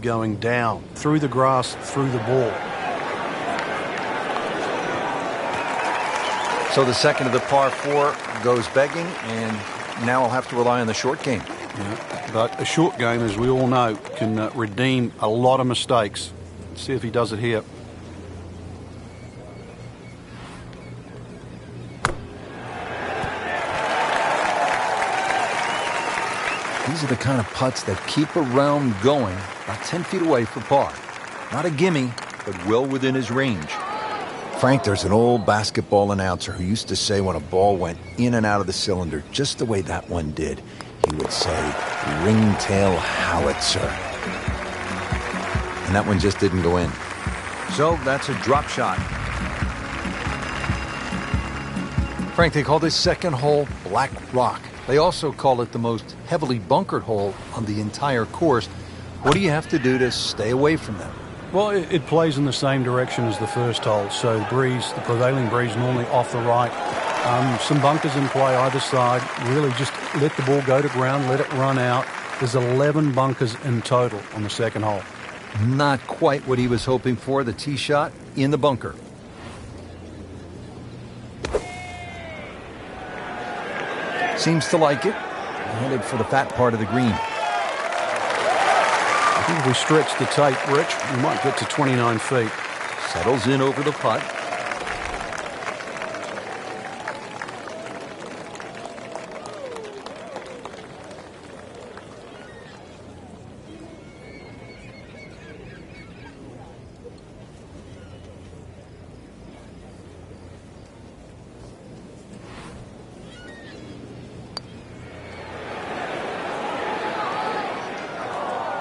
going down, through the grass, through the ball. So the second of the par 4 goes begging, and now I'll have to rely on the short game. Yeah, but a short game, as we all know, can redeem a lot of mistakes. Let's see if he does it here. These are the kind of putts that keep a round going about 10 feet away for par. Not a gimme, but well within his range. Frank, there's an old basketball announcer who used to say when a ball went in and out of the cylinder, just the way that one did, he would say, ringtail howitzer. And that one just didn't go in. So that's a drop shot. Frank, they call this second hole Black Rock. They also call it the most heavily bunkered hole on the entire course. What do you have to do to stay away from them? Well, it plays in the same direction as the first hole. So the prevailing breeze normally off the right. Some bunkers in play either side. Really just let the ball go to ground, let it run out. There's 11 bunkers in total on the second hole. Not quite what he was hoping for. The tee shot in the bunker. Seems to like it. Headed for the fat part of the green. I think if we stretch the tape, Rich, we might get to 29 feet. Settles in over the putt.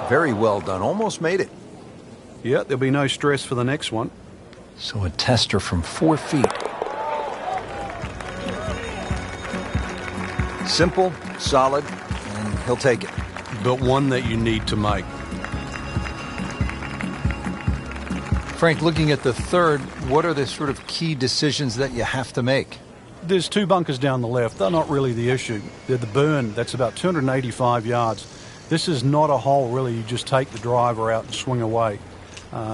Very well done. Almost made it. Yeah, there'll be no stress for the next one. So a tester from 4 feet. Simple, solid, and he'll take it. But one that you need to make. Frank, looking at the third, what are the sort of key decisions that you have to make? There's 2 bunkers down the left. They're not really the issue. They're the burn. That's about 285 yards. This is not a hole, really. You just take the driver out and swing away.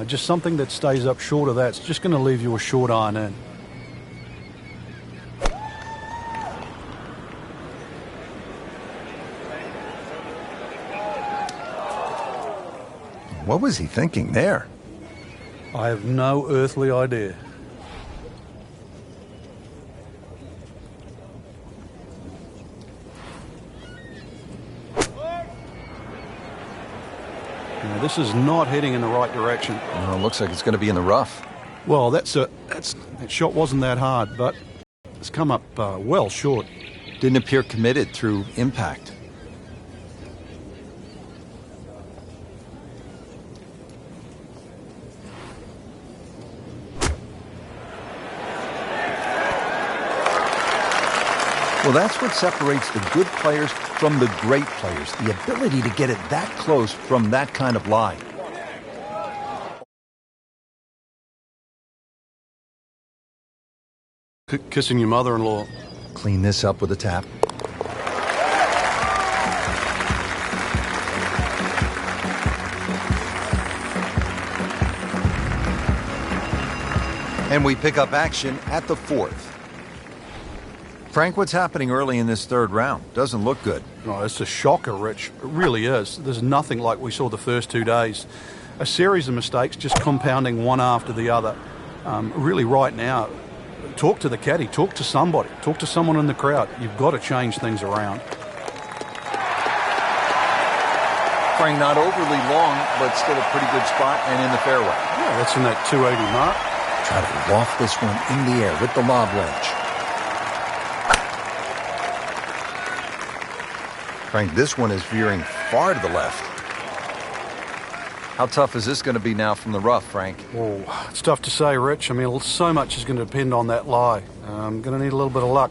Just something that stays up short of that. It's just going to leave you a short iron in. What was he thinking there? I have no earthly idea. This is not heading in the right direction. Well, it looks like it's going to be in the rough. Well, that shot wasn't that hard, but it's come up well short. Didn't appear committed through impact. Well, that's what separates the good players from the great players, the ability to get it that close from that kind of lie. Kissing your mother-in-law. Clean this up with a tap. And we pick up action at the 4th. Frank, what's happening early in this third round? Doesn't look good. No, it's a shocker, Rich. It really is. There's nothing like we saw the first 2 days. A series of mistakes just compounding one after the other. Really right now, talk to the caddy, talk to somebody, talk to someone in the crowd. You've got to change things around. Frank, not overly long, but still a pretty good spot and in the fairway. Yeah, that's in that 280 mark. Try to loft this one in the air with the lob wedge. Frank, this one is veering far to the left. How tough is this going to be now from the rough, Frank? Oh, it's tough to say, Rich. I mean, so much is going to depend on that lie. I'm going to need a little bit of luck.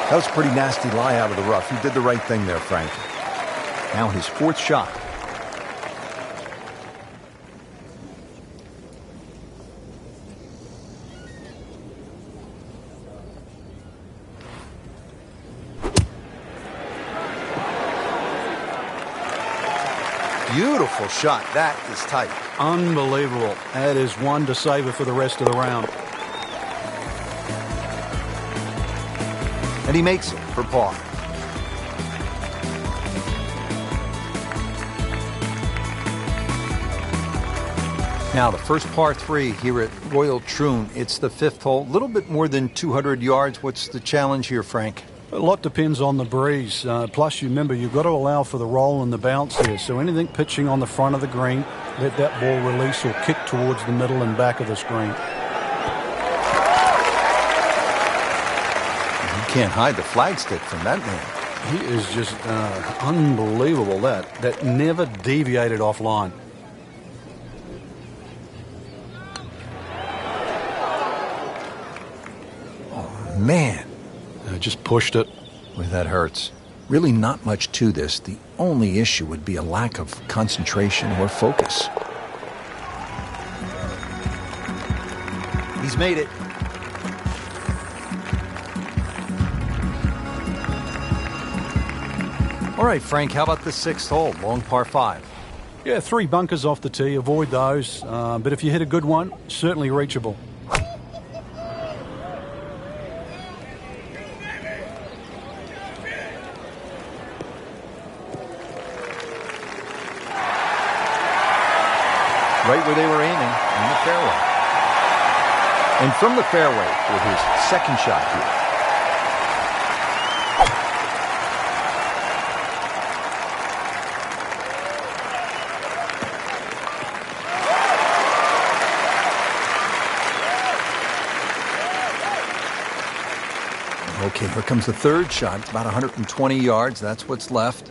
That was a pretty nasty lie out of the rough. He did the right thing there, Frank. Now his 4th shot. Beautiful shot. That is tight. Unbelievable. That is one to savor for the rest of the round. And he makes it for par. Now, the first par 3 here at Royal Troon. It's the 5th hole. A little bit more than 200 yards. What's the challenge here, Frank? A lot depends on the breeze. Plus, you remember, you've got to allow for the roll and the bounce here. So anything pitching on the front of the green, let that ball release or kick towards the middle and back of the screen. You can't hide the flagstick from that man. He is just unbelievable. That never deviated offline. Man. Just pushed it. Boy, that hurts. Really not much to this. The only issue would be a lack of concentration or focus. He's made it. All right, Frank, how about the 6th hole, long par 5? Yeah, 3 bunkers off the tee. Avoid those. But if you hit a good one, certainly reachable. Right where they were aiming, in the fairway. And from the fairway for his second shot here. Okay, here comes the 3rd shot. It's about 120 yards. That's what's left.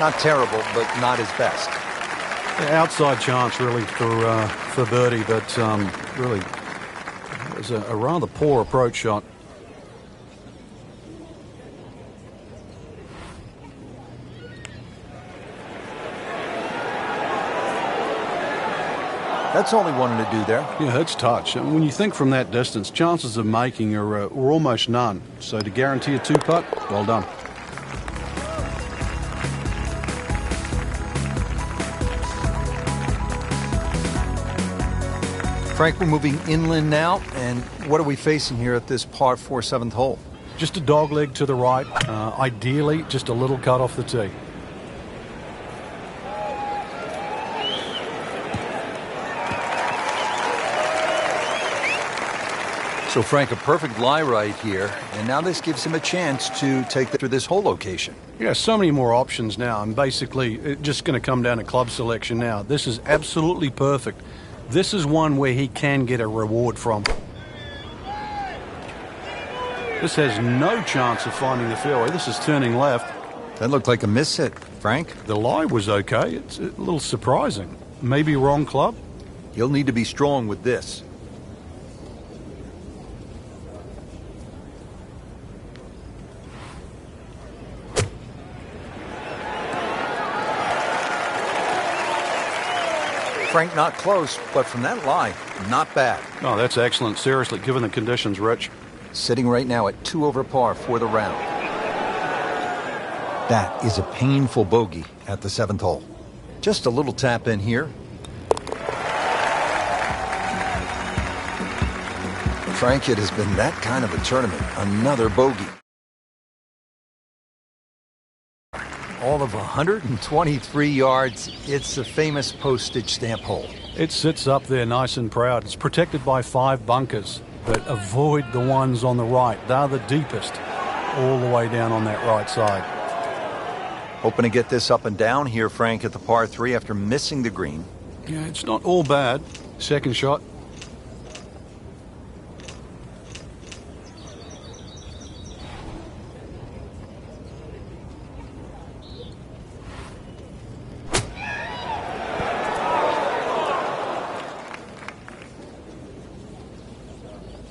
Not terrible, but not his best. Yeah, outside chance, really, for birdie, but really, it was a rather poor approach shot. That's all he wanted to do there. Yeah, it's touch. And when you think from that distance, chances of making are almost none. So to guarantee a 2-putt, well done. Frank, we're moving inland now, and what are we facing here at this par 4 7th hole? Just a dog leg to the right, ideally just a little cut off the tee. So, Frank, a perfect lie right here, and now this gives him a chance to take to this whole location. Yeah, so many more options now, and basically it's just going to come down to club selection now. This is absolutely perfect. This is one where he can get a reward from. This has no chance of finding the fairway. This is turning left. That looked like a miss hit, Frank. The lie was okay. It's a little surprising. Maybe wrong club? He'll need to be strong with this. Frank, not close, but from that lie, not bad. Oh, that's excellent. Seriously, given the conditions, Rich. Sitting right now at 2 over par for the round. That is a painful bogey at the 7th hole. Just a little tap in here. Frank, it has been that kind of a tournament. Another bogey. All of 123 yards. It's a famous postage stamp hole. It sits up there nice and proud. It's protected by 5 bunkers, but avoid the ones on the right. They're the deepest, all the way down on that right side. Hoping to get this up and down here, Frank, at the par 3 after missing the green. Yeah, it's not all bad. Second shot.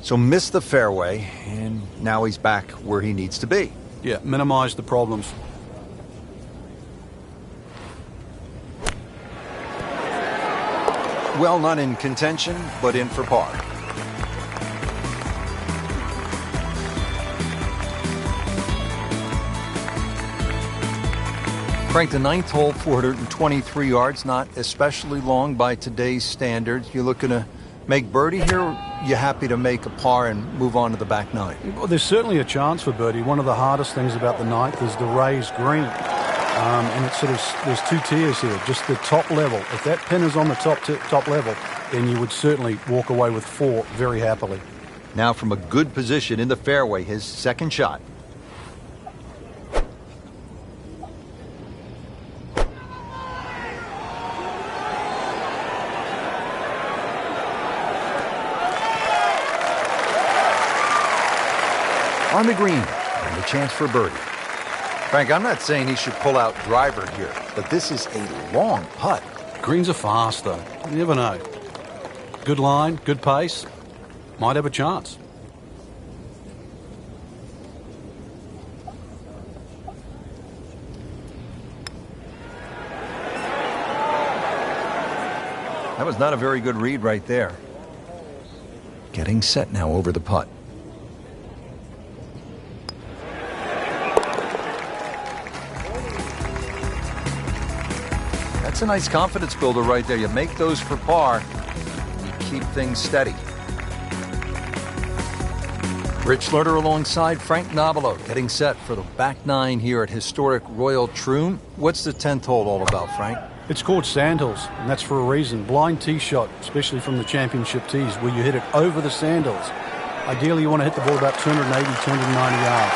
So missed the fairway, and now he's back where he needs to be. Yeah, minimize the problems. Well, not in contention, but in for par. Frank, the ninth hole, 423 yards, not especially long by today's standards. You looking to make birdie here, or you happy to make a par and move on to the back nine? Well, there's certainly a chance for birdie. One of the hardest things about the ninth is the raised green. And it's sort of, there's two tiers here, just the top level. If that pin is on the top level, then you would certainly walk away with 4 very happily. Now from a good position in the fairway, his second shot. On the green, and a chance for birdie. Frank, I'm not saying he should pull out driver here, but this is a long putt. Greens are fast, though. You never know. Good line, good pace. Might have a chance. That was not a very good read right there. Getting set now over the putt. That's a nice confidence builder right there. You make those for par, you keep things steady. Rich Lerner alongside Frank Nobilo, getting set for the back nine here at historic Royal Troon. What's the 10th hole all about, Frank? It's called Sandhills, and that's for a reason. Blind tee shot, especially from the championship tees, where you hit it over the sandhills. Ideally, you want to hit the ball about 280, 290 yards.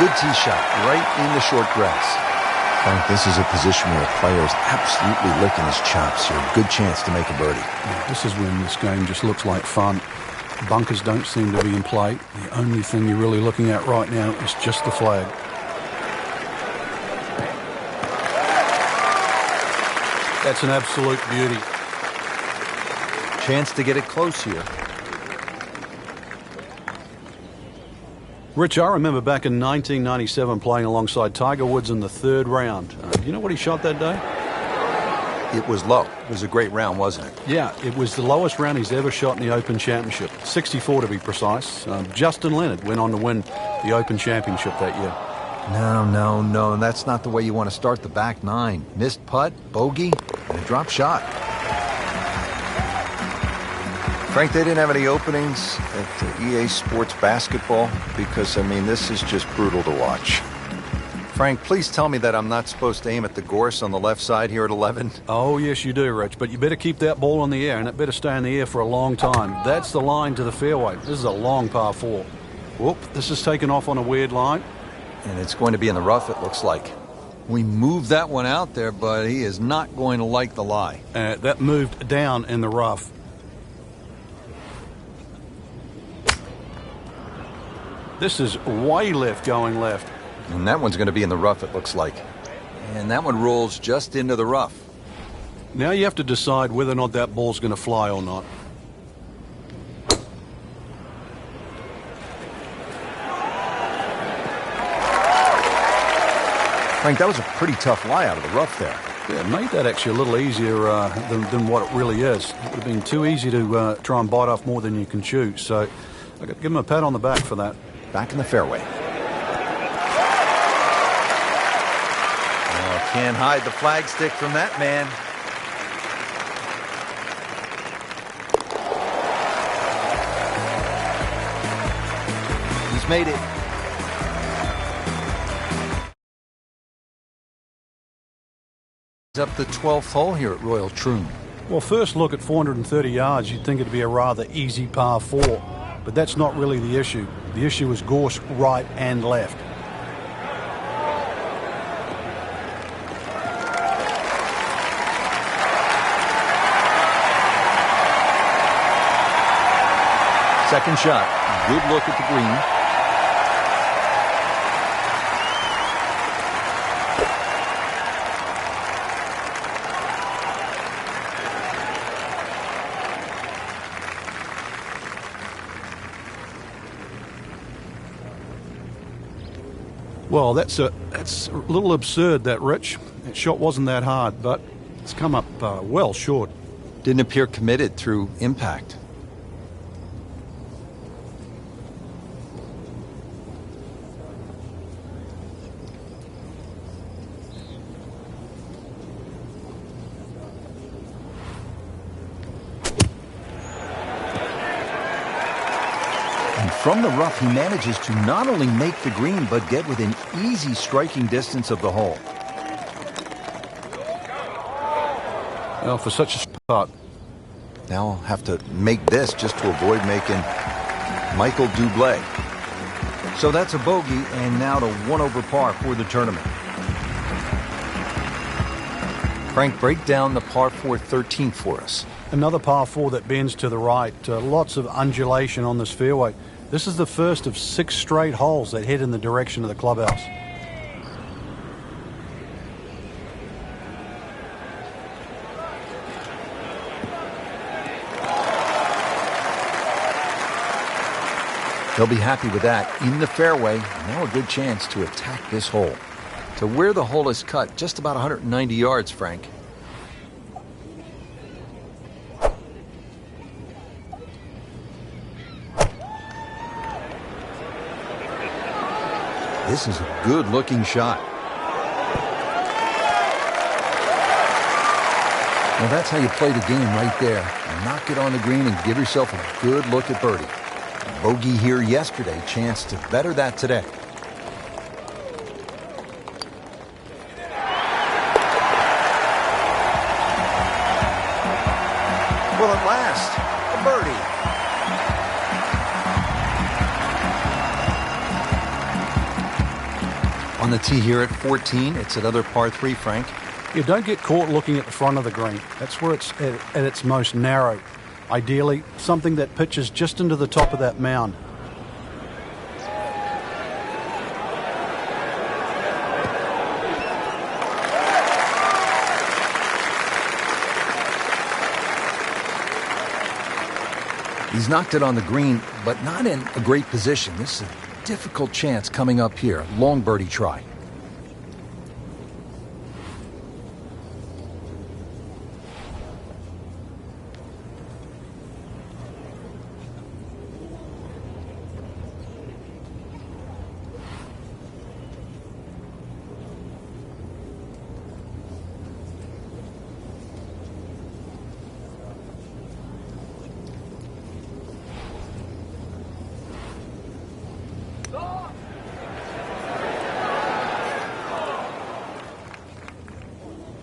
Good tee shot, right in the short grass. Frank, this is a position where a player is absolutely licking his chops here. Good chance to make a birdie. Yeah, this is when this game just looks like fun. Bunkers don't seem to be in play. The only thing you're really looking at right now is just the flag. That's an absolute beauty. Chance to get it close here. Rich, I remember back in 1997 playing alongside Tiger Woods in the 3rd round. Do you know what he shot that day? It was low. It was a great round, wasn't it? Yeah, it was the lowest round he's ever shot in the Open Championship. 64 to be precise. Justin Leonard went on to win the Open Championship that year. No. That's not the way you want to start the back nine. Missed putt, bogey, and a drop shot. Frank, they didn't have any openings at the EA Sports Basketball because, I mean, this is just brutal to watch. Frank, please tell me that I'm not supposed to aim at the gorse on the left side here at 11. Oh, yes, you do, Rich, but you better keep that ball in the air, and it better stay in the air for a long time. That's the line to the fairway. This is a long par 4. Whoop, this is taken off on a weird line. And it's going to be in the rough, it looks like. We moved that one out there, but he is not going to like the lie. That moved down in the rough. This is way left going left. And that one's going to be in the rough, it looks like. And that one rolls just into the rough. Now you have to decide whether or not that ball's going to fly or not. Frank, that was a pretty tough lie out of the rough there. Yeah, it made that actually a little easier than what it really is. It would have been too easy to try and bite off more than you can chew. So I've got to give him a pat on the back for that. Back in the fairway. Oh, can't hide the flagstick from that man. He's made it. He's up the 12th hole here at Royal Troon. Well, first look at 430 yards, you'd think it'd be a rather easy par 4. But that's not really the issue. The issue is gorse right and left. Second shot. Good look at the green. Well, that's a little absurd, that, Rich. That shot wasn't that hard, but it's come up well short. Didn't appear committed through impact. From the rough, he manages to not only make the green, but get within easy striking distance of the hole. Well, for such a putt. Now I'll have to make this just to avoid making Michael Dublé. So that's a bogey, and now to 1 over par for the tournament. Frank, break down the par 4 13th for us. Another par 4 that bends to the right. Lots of undulation on this fairway. This is the first of 6 straight holes that head in the direction of the clubhouse. They'll be happy with that. In the fairway, now a good chance to attack this hole. To where the hole is cut, just about 190 yards, Frank. This is a good-looking shot. Well, that's how you play the game right there. Knock it on the green and give yourself a good look at birdie. Bogey here yesterday, chance to better that today. Well, at last, a birdie. On the tee here at 14, it's another par 3, Frank. You don't get caught looking at the front of the green. That's where it's at its most narrow. Ideally, something that pitches just into the top of that mound. He's knocked it on the green, but not in a great position. This is a difficult chance coming up here. Long birdie try.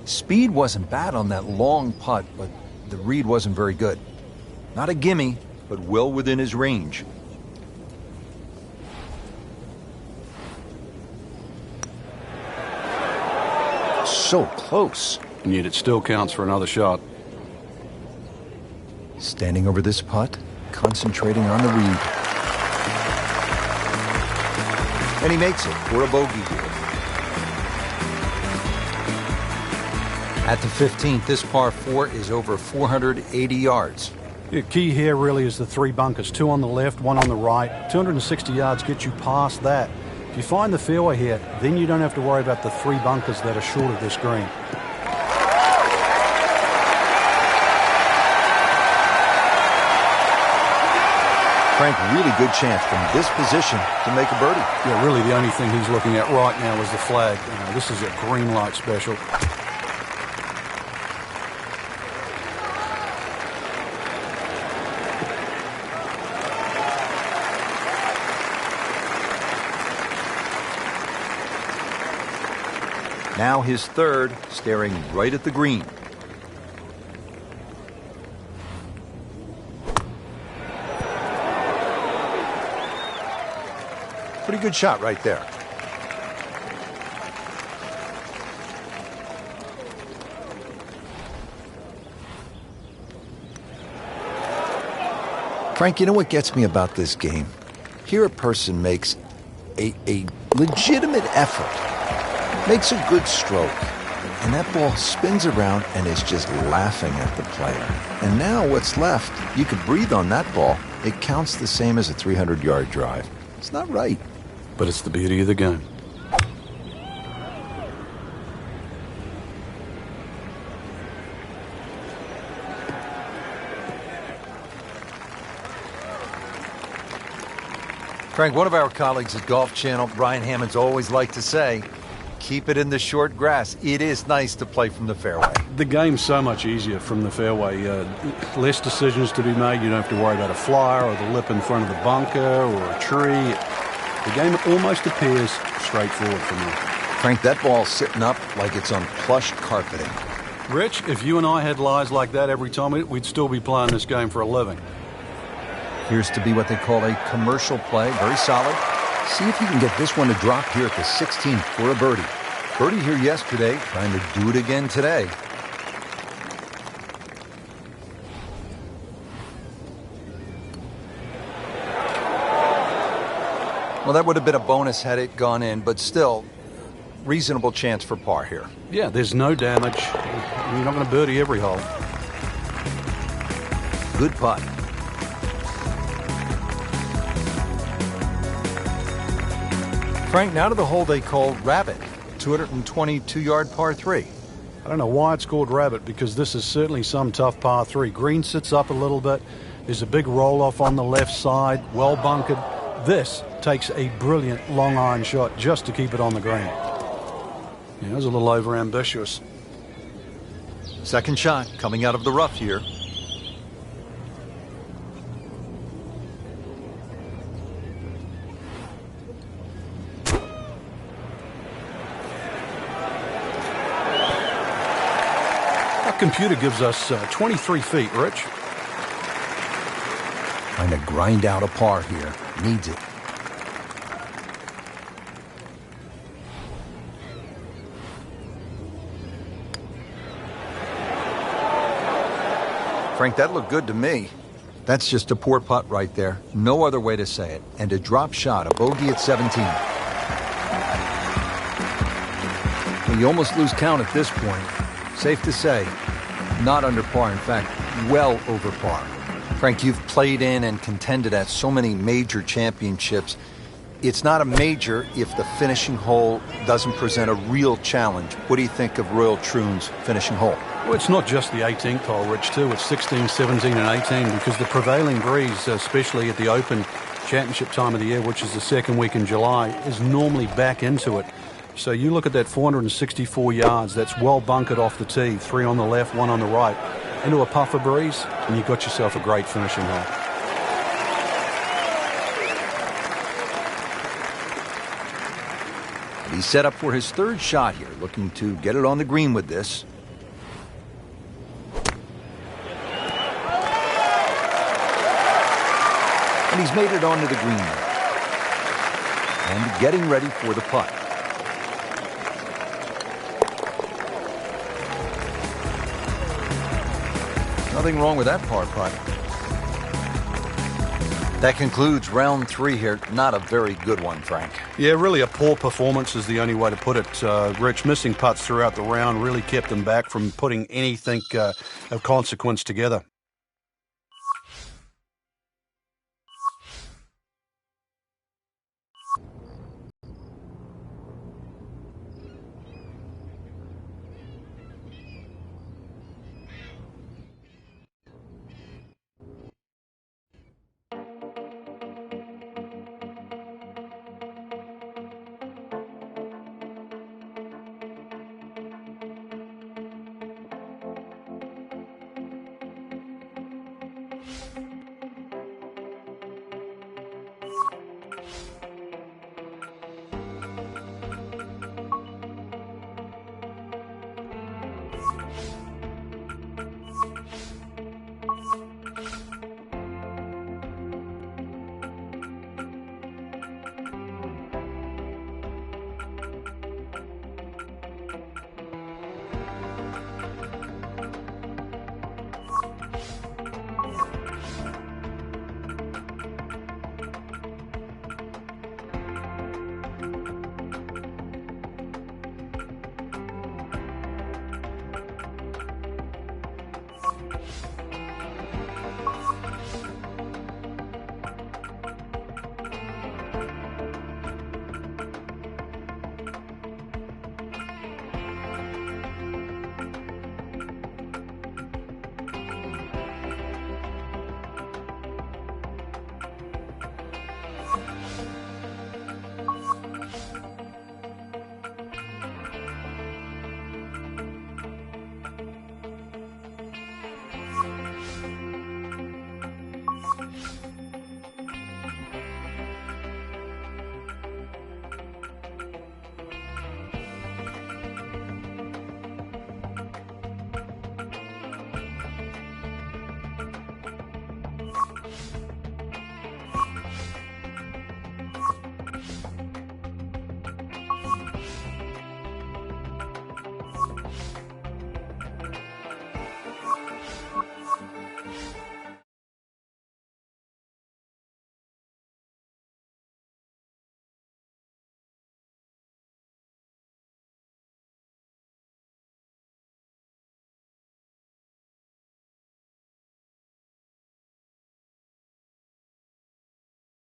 Speed wasn't bad on that long putt, but the read wasn't very good. Not a gimme, but well within his range. So close. And yet it still counts for another shot. Standing over this putt, concentrating on the read. And he makes it for a bogey here. At the 15th, this par 4 is over 480 yards. The key here really is the 3 bunkers, 2 on the left, 1 on the right. 260 yards gets you past that. If you find the fairway here, then you don't have to worry about the 3 bunkers that are short of this green. Frank, really good chance from this position to make a birdie. Yeah, really the only thing he's looking at right now is the flag. This is a green light special. Now his third, staring right at the green. Pretty good shot right there. Frank, you know what gets me about this game? Here a person makes a legitimate effort. Makes a good stroke, and that ball spins around and is just laughing at the player. And now what's left, you could breathe on that ball. It counts the same as a 300-yard drive. It's not right. But it's the beauty of the game. Frank, one of our colleagues at Golf Channel, Brian Hammond's always liked to say, keep it in the short grass. It is nice to play from the fairway. The game's so much easier from the fairway. Less decisions to be made. You don't have to worry about a flyer or the lip in front of the bunker or a tree. The game almost appears straightforward for me. Frank, that ball's sitting up like it's on plush carpeting. Rich, if you and I had lies like that every time, we'd still be playing this game for a living. Appears to be what they call a commercial play. Very solid. See if you can get this one to drop here at the 16th for a birdie. Birdie here yesterday, trying to do it again today. Well, that would have been a bonus had it gone in, but still, reasonable chance for par here. Yeah, there's no damage. You're not going to birdie every hole. Good putt. Frank, now to the hole they call Rabbit, 222-yard par 3. I don't know why it's called Rabbit, because this is certainly some tough par 3. Green sits up a little bit. There's a big roll-off on the left side, well bunkered. This takes a brilliant long iron shot just to keep it on the green. Yeah, it was a little over-ambitious. Second shot coming out of the rough here. Our computer gives us 23 feet, Rich. Trying to grind out a par here. Needs it. Frank, that looked good to me. That's just a poor putt right there. No other way to say it. And a drop shot, a bogey at 17. Well, you almost lose count at this point. Safe to say, not under par. In fact, well over par. Frank, you've played in and contended at so many major championships. It's not a major if the finishing hole doesn't present a real challenge. What do you think of Royal Troon's finishing hole? Well, it's not just the 18th hole, Rich, too. It's 16, 17, and 18, because the prevailing breeze, especially at the Open Championship time of the year, which is the second week in July, is normally back into it. So you look at that 464 yards, that's well bunkered off the tee, 3 on the left, 1 on the right, into a puffer breeze, and you've got yourself a great finishing hole. He's set up for his third shot here, looking to get it on the green with this. And he's made it onto the green now. And getting ready for the putt. Nothing wrong with that par putt. That concludes round 3 here. Not a very good one, Frank. Yeah, really a poor performance is the only way to put it. Rich, missing putts throughout the round really kept them back from putting anything of consequence together.